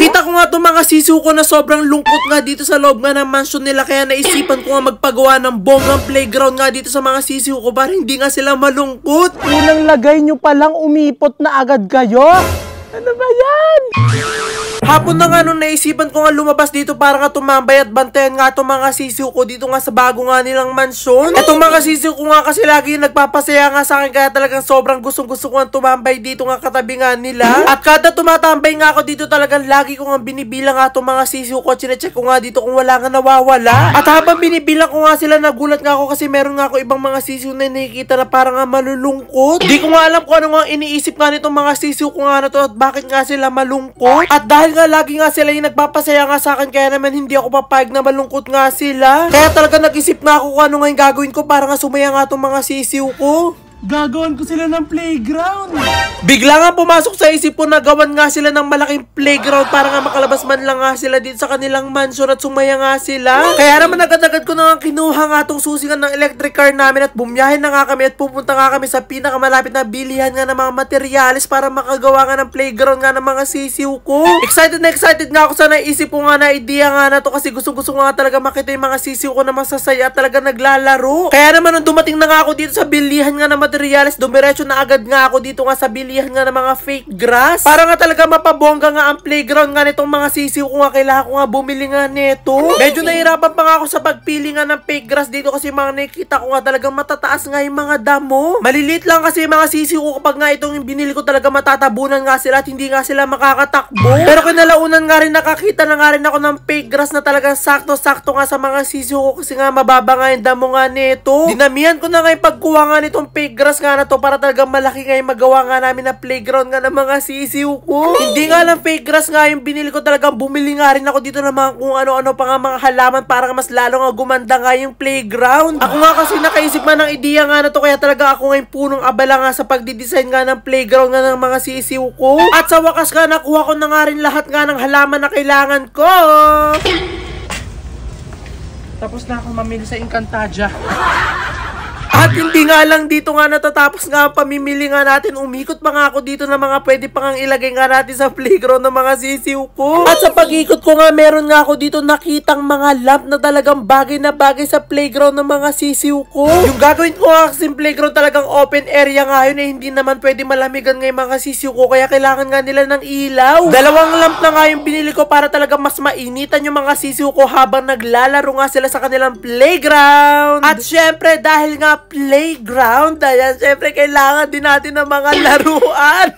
Nakita ko nga itong mga sisiw ko na sobrang lungkot nga dito sa loob nga ng mansion nila. Kaya naisipan ko nga magpagawa ng bonggang playground nga dito sa mga sisiw ko para hindi nga sila malungkot. Unang lagay nyo palang umipot na agad kayo? Ano ba yan? Hapon na nga nung naisipan ko nga lumabas dito para nga tumambay at bantayan nga itong mga sisiw ko dito nga sa bago nga nilang mansyon. Itong mga sisiw ko nga kasi lagi nagpapasaya nga sa akin kaya talagang sobrang gustong gusto ko nga tumambay dito nga katabi nga nila. At kada tumatambay nga ako dito talagang lagi ko nga binibilang nga itong mga sisiw ko at chinecheck ko nga dito kung wala nga nawawala. At habang binibilang ko nga sila nagulat nga ako kasi meron nga ako ibang mga sisiw na nakikita na parang nga malulungkot. Di ko nga alam kung ano nga iniisip nga nitong mga sisiw ko nga na to at bakit nga sila malungkot. At dahil nga lagi nga sila yung nagpapasaya nga sa akin kaya naman hindi ako papayag na malungkot nga sila. Kaya talaga nag-isip nga ako kung ano nga yung gagawin ko para nga sumaya nga itong mga sisiw ko. Gagawan ko sila ng playground. Bigla nga pumasok sa isip ko na gawan nga sila ng malaking playground para nga makalabas man lang nga sila dito sa kanilang mansion at sumaya nga sila. Kaya naman agad-agad ko na nga kinuha nga itong susingan ng electric car namin at bumiyahin na nga kami at pupunta nga kami sa pinakamalapit na bilihan nga ng mga materyales para makagawa nga ng playground nga ng mga sisiw ko. Excited nga ako sa naisip ko nga na idea nga na to kasi gusto nga talaga makita yung mga sisiw ko na masasaya at talaga naglalaro. Kaya naman nung dumating na nga ako dito sa bilihan nga ng materials, dumiretso na agad nga ako dito nga sa bilihan nga ng mga fake grass. Para nga talaga mapabongga nga ang playground nga nitong mga sisiw ko nga kailangan ko nga bumili nga nito. Medyo nahirapan pa nga ako sa pagpili nga ng fake grass dito kasi mga nakikita ko nga talagang matataas nga yung mga damo. Maliliit lang kasi yung mga sisiw ko kapag nga itong binili ko talaga matatabunan nga sila at hindi nga sila makakatakbo. Pero kinalaunan nga rin nakakita na nga rin ako ng fake grass na talagang sakto-sakto nga sa mga sisiw ko kasi nga mababa nga yung damo nga nito. Dinamihan ko na nga yung pagkuha nga nitong fake grass nga na to para talagang malaki nga yung magawa nga namin na playground nga ng mga sisiw ko. Hindi nga lang fake grass nga yung binili ko, talagang bumili nga rin ako dito ng mga kung ano-ano pa nga mga halaman para nga mas lalo nga gumanda nga yung playground. Ako nga kasi nakaisip man ng ideya nga na to kaya talaga ako nga yung punong abala nga sa pagdidesign nga ng playground nga ng mga sisiw ko. At sa wakas nga nakuha ko na nga rin lahat nga ng halaman na kailangan ko. Tapos na ako mamili sa Encantadia. At hindi nga lang dito nga natatapos nga ang pamimili nga natin. Umikot pa nga ako dito na mga pwede pa nga ilagay nga natin sa playground ng mga sisiw ko. At sa pag-ikot ko nga meron nga ako dito nakitang mga lamp na talagang bagay na bagay sa playground ng mga sisiw ko. Yung gagawin ko nga kasing playground talagang open area nga yun hindi naman pwede malamigan nga yung mga sisiw ko kaya kailangan nga nila ng ilaw. Dalawang lamp na nga yung binili ko para talagang mas mainitan yung mga sisiw ko habang naglalaro nga sila sa kanilang playground. At syempre dahil nga playground, ayan, syempre kailangan din natin ng mga laruan.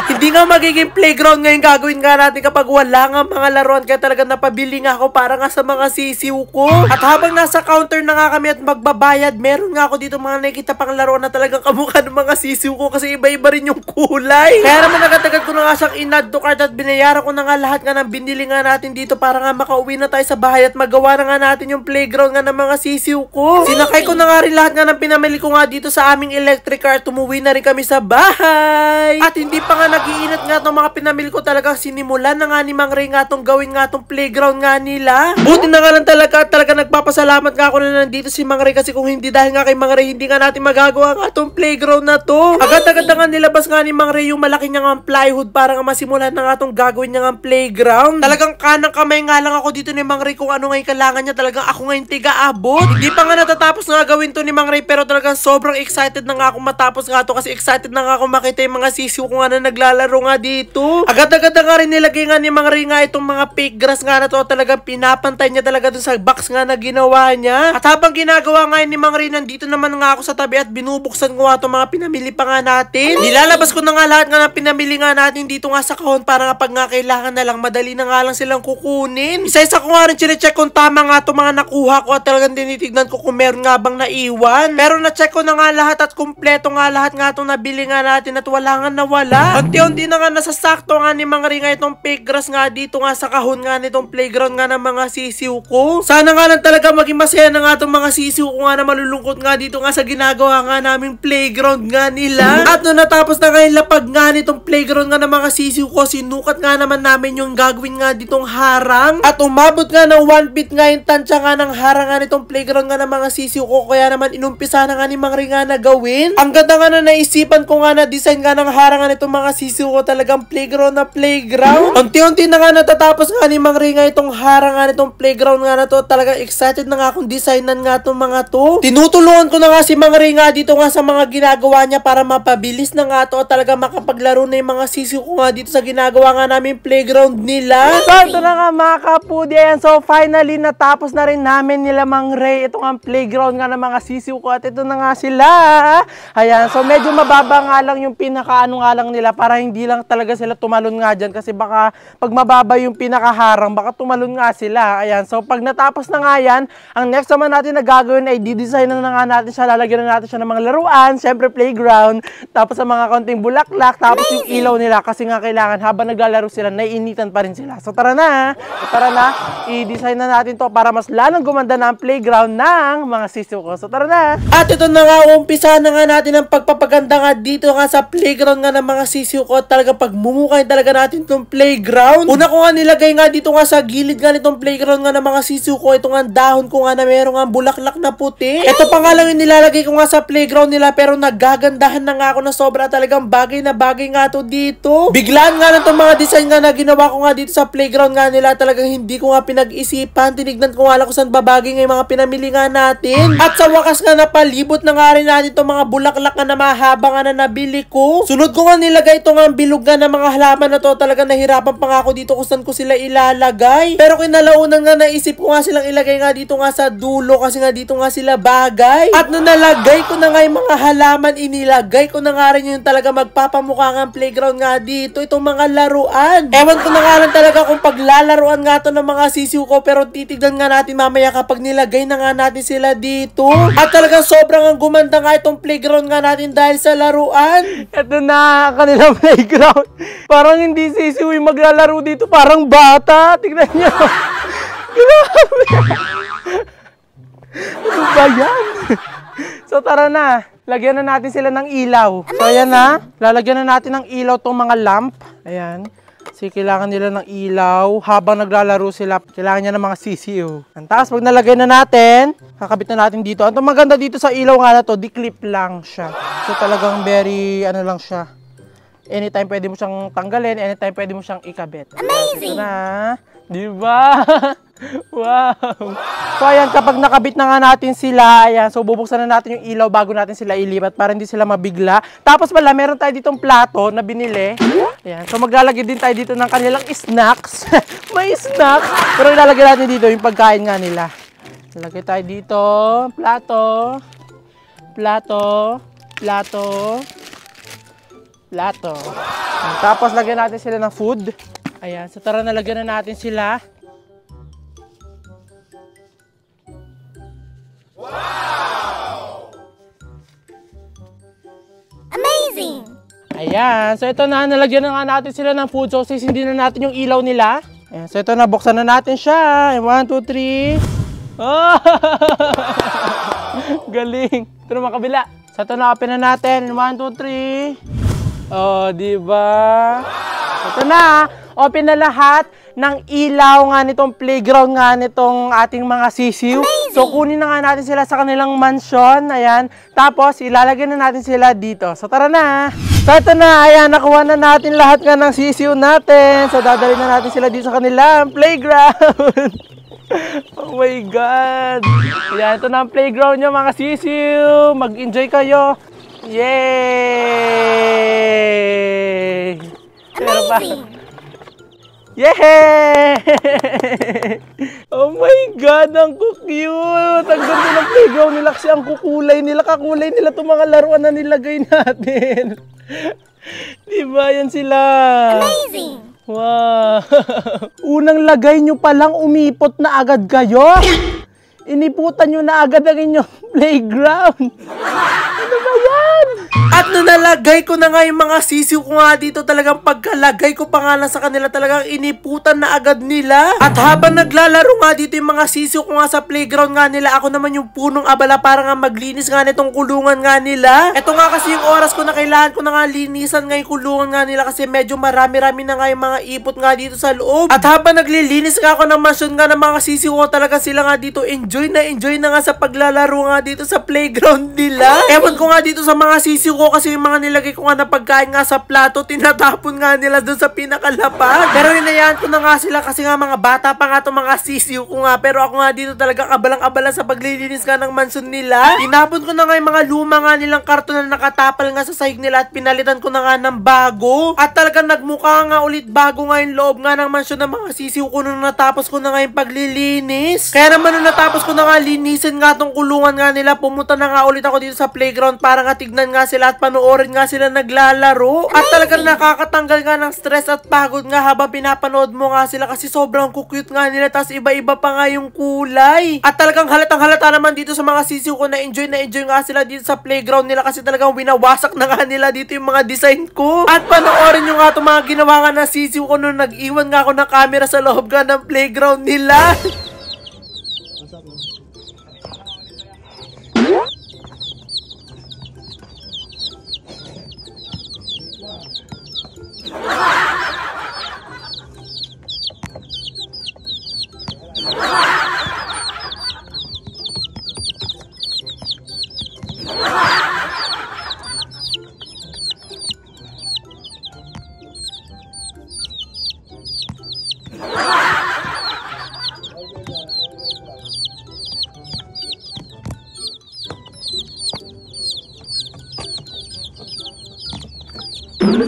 Hindi nga magiging playground ngayon gagawin nga natin kapag wala nga mga laruan kaya talaga napabili nga ako para nga sa mga sisiw ko. At habang nasa counter na nga kami at magbabayad, meron nga ako dito mga nakikita pang laruan na talagang kamukha ng mga sisiw ko kasi iba-iba rin yung kulay. Kaya naman agad-agad ko na nga siyang in-add to cart at binayaran ko na nga lahat nga ng binili nga natin dito para nga makauwi na tayo sa bahay at magawa na nga natin yung playground nga ng mga sisiw ko. Sinakay ko na nga rin lahat nga ng pinamili ko nga dito sa aming electric car at tumuwi na rin kami sa bahay. At hindi pa nga nag-iinat nga itong mga pinamili ko, talagang sinimulan na nga ni Mang Ray nga itong gawin nga itong playground nga nila. Buti na nga lang talaga nagpapasalamat nga ako na nandito si Mang Ray kasi kung hindi dahil nga kay Mang Ray hindi nga natin magagawa nga itong playground na to. Agad-agad na nga nilabas nga ni Mang Ray yung malaki niya nga plywood para nga masimulan na nga itong gagawin niya nga playground. Talagang kanang kamay nga lang ako dito ni Mang Ray kung ano nga yung kailangan niya, talagang ako nga yung tiga-abot. Hindi pa nga natatapos nga gawin to ni Mang Ray pero talagang sobrang excited na nga ako matapos nga to kasi excited na nga ako makita yung mga sisiw ko nga na naglalaro nga dito. Agad-agad na nga rin nilagay nga ni Mang Ray nga itong mga fake grass nga na to, talagang pinapantay niya talaga dun sa box nga na ginawa niya. At habang ginagawa nga ni Mang Ray, nandito naman nga ako sa tabi at binubuksan ko nga itong mga pinamili pa nga natin. Nilalabas ko na nga lahat nga ng pinamili nga natin dito nga sa kahon para nga pag nga kailangan na lang madali na nga lang silang kukunin. Isa-isa ko nga rin chinecheck kung tama nga itong mga nakuha ko at talagang tinitignan ko kung meron nga bang naiwan. Pero na-check ko na nga lahat at kumpleto nga lahat nga itong nabili nga natin at wala nga nawala. Unti-unti na nga nasasakto nga ni Mang Ray nga itong fake grass nga dito nga sa kahon nga nitong playground nga ng mga sisiw ko. Sana nga lang talaga maging masaya na nga itong mga sisiw ko nga na malulungkot nga dito nga sa ginagawa nga naming playground nga nila. At nung natapos na nga yung lapag nga nitong playground nga ng mga sisiw ko, sinukat nga naman namin yung gagawin nga ditong harang. At umabot nga ng 1 feet nga yung tansya nga ng harang nga nitong playground nga ng mga sisiw ko ko. Kaya naman inumpisa na nga ni Mang Ring nga na gawin. Ang ganda nga na naisipan ko nga na design nga ng harangan itong mga sisiw ko, talagang playground na playground. Unti-unti na nga natatapos nga ni Mang Ring nga itong harangan itong playground nga na to. Talagang excited na nga akong designan nga itong mga to. Tinutulungan ko na nga si Mang Ring nga dito nga sa mga ginagawa niya para mapabilis na nga to. Talaga makapaglaro na yung mga sisiw ko nga dito sa ginagawa nga namin playground nila. So ito na nga mga kapudi. Ayan, so finally natapos na rin namin nila Mang Ray. Ito nga ang playground nga ng mga sisiw ko at ito na nga sila. Ayan, so medyo mababa nga lang yung pinakaano nga lang nila para hindi lang talaga sila tumalon nga dyan kasi baka pag mababa yung pinakaharang baka tumalon nga sila. Ayan, so pag natapos na nga yan, ang next naman natin na gagawin ay didesign na nga natin siya, lalagyan na natin siya ng mga laruan, syempre playground, tapos sa mga konting bulaklak, tapos yung ilaw nila kasi nga kailangan habang naglalaro sila, naiinitan pa rin sila. So tara na, i-design na natin to para mas lalong gumanda na ang playground ng mga sisiw ko. So tara na! At ito na nga, umpisa na nga natin ang pagpapaganda nga dito nga sa playground nga ng mga sisiw ko. At talaga pagmumukay talaga natin itong playground. Una ko nga nilagay nga dito nga sa gilid nga nitong playground nga ng mga sisiw ko. Ito nga dahon ko nga na meron nga bulaklak na puti. Ito pa nga lang yung nilalagay ko nga sa playground nila pero nagagandahan na nga ako na sobra, talagang bagay na bagay nga to dito. Biglaan nga na itong mga design nga na ginawa ko nga dito sa playground nga nila. Talagang hindi ko nga pinag-isipan. Tinignan ko nga lang kung saan babagay nga yung mga pinamili nga natin. At sa wakas nga napalibot na nga rin natin itong mga bulaklak nga na mahaba nga na nabili ko. Sunod ko nga nilagay ito nga bilog nga ng mga halaman na to. Talagang nahirapan pa nga ako dito kung saan ko sila ilalagay. Pero kinalaunan nga naisip ko nga silang ilagay nga dito nga sa dulo kasi nga dito nga sila bagay. At nung nalagay ko na nga yung mga halaman, inilagay ko na nga rin yung talaga magpapamukha nga playground nga dito. Itong mga laruan. Ewan ko na nga lang talaga kung paglalaruan nga to ng mga sisiw ko, pero titignan nga natin mamaya kapag nilagay na nga natin sila dito. At talagang sobrang ang gumanda nga itong playground nga natin dahil sa laruan. Ito na ang kanilang playground. Parang hindi sisiw yung maglalaro dito, parang bata. Tignan nyo. Grabe. Ano ba yan? So tara na, lagyan na natin sila ng ilaw. So ayan na, lalagyan na natin ng ilaw tong mga lamp. Ayan. Kasi kailangan nila ng ilaw habang naglalaro sila. Kailangan niya ng mga sisiw. Tapos pag nalagay na natin, kakabit na natin dito. Ang maganda dito sa ilaw nga na to, di-clip lang siya. So talagang very, ano lang siya. Anytime pwede mo siyang tanggalin, anytime pwede mo siyang ikabit. Amazing! Ito na. Diba? Wow! So ayan, kapag nakabit na nga natin sila, ayan, so bubuksan na natin yung ilaw bago natin sila ilipat para hindi sila mabigla. Tapos pala, meron tayo ditong plato na binili. Ayan, so maglalagay din tayo dito ng kanilang snacks. May snacks! Pero ilalagay natin dito yung pagkain nga nila. Ilalagay tayo dito, plato, plato, plato, plato. Tapos lagyan natin sila ng food. Ayan, so tara na, lagyan na natin sila. Wow! Amazing! Ayan, so ito na, nalagyan na nga natin sila ng food. So sisindi na natin yung ilaw nila. Ayan, so ito na, buksan na natin siya. 1, 2, 3. Oh! Galing. Ito na makabila. So ito na, open na natin. 1, 2, 3. Oh, diba? Ito na, open na lahat ng ilaw nga nitong playground nga nitong ating mga sisiw. So kunin na nga natin sila sa kanilang mansion. Ayan. Tapos ilalagay na natin sila dito. So tara na. So ito na. Ayan. Nakuha na natin lahat nga ng sisiw natin. So dadalhin na natin sila dito sa kanilang playground. Oh my God. Ayan. Ito na ang playground nyo mga sisiw. Mag-enjoy kayo. Yay! Amazing! Yay! Oh my God, ang cute! Ang ganda ng playground nila kasi ang kukulay nila. Kakulay nila itong mga laruan na nilagay natin. Diba? Yan sila. Amazing! Wow! Unang lagay nyo palang umipot na agad kayo. Iniputan nyo na agad ang inyong playground. Ano ba yan? At nung nalagay ko na nga yung mga sisiw ko nga dito, talagang pagkalagay ko pa nga lang sa kanila, talagang iniputan na agad nila. At habang naglalaro nga dito yung mga sisiw ko nga sa playground nga nila, ako naman yung punong abala para nga maglinis nga nitong kulungan nga nila. Ito nga kasi yung oras ko na kailangan ko na nga linisan nga yung kulungan nga nila kasi medyo marami-rami na nga yung mga ipot nga dito sa loob. At habang naglilinis nga ako ng mansyon nga ng mga sisiw ko, talaga sila nga dito enjoy na nga sa paglalaro nga dito sa playground nila. Ewan ko nga dito sa mga sisiw ko kasi yung mga nilagay ko nga na pagkain nga sa plato, tinatapon nga nila dun sa pinakalapag. Pero hinayaan ko na nga sila kasi nga mga bata pa nga itong mga sisiw ko nga. Pero ako nga dito talagang abalang-abala sa paglilinis nga ng mansyon nila. Tinapon ko na nga yung mga luma nga nilang karton na nakatapal nga sa sahig nila at pinalitan ko na nga ng bago. At talagang nagmukha nga ulit bago nga yung loob nga ng mansyon ng mga sisiw ko nung natapos ko na nga yung paglilinis. Kaya naman nung natapos ko na nga linisin nga tong kulungan nga nila, pumunta na nga ulit ako dito sa playground para nga tignan nga sila at panoorin nga sila naglalaro. At talagang nakakatanggal nga ng stress at pagod nga habang pinapanood mo nga sila kasi sobrang cute nga nila, tas iba-iba pa nga yung kulay. At talagang halatang halata naman dito sa mga sisiw ko na enjoy nga sila dito sa playground nila kasi talagang winawasak na nga nila dito yung mga design ko. At panoorin nyo nga itong mga ginawa nga ng sisiw ko nung nag-iwan nga ako ng camera sa loob nga ng playground nila.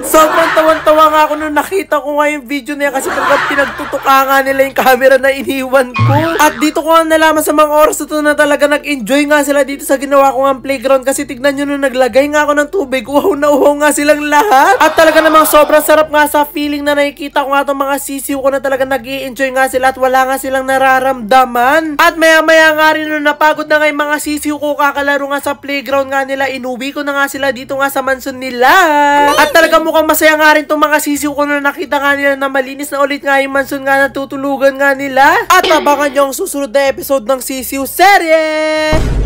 Sobrang tawan-tawa nga ako nung nakita ko nga yung video na yan kasi talagang pinagtutuka nga nila yung camera na iniwan ko. At dito ko nga nalaman sa mga oras na ito na talaga nag-enjoy nga sila dito sa ginawa ko nga playground kasi tignan nyo nung naglagay nga ako ng tubig, uhaw na uhaw nga silang lahat. At talaga namang sobrang sarap nga sa feeling na nakikita ko nga itong mga sisiw ko na talaga nag-i-enjoy nga sila at wala nga silang nararamdaman. At maya-maya nga rin nung napagod na nga yung mga sisiw ko kakalaro nga sa playground nga nila, inuwi ko na nga sila dito nga sa mansyon nila. At talaga mukhang masaya nga rin itong mga sisiw ko na nakita nga nila na malinis na ulit nga yung mansyon nga na tutulugan nga nila. At abangan nyo ang susunod na episode ng Sisiw Serye!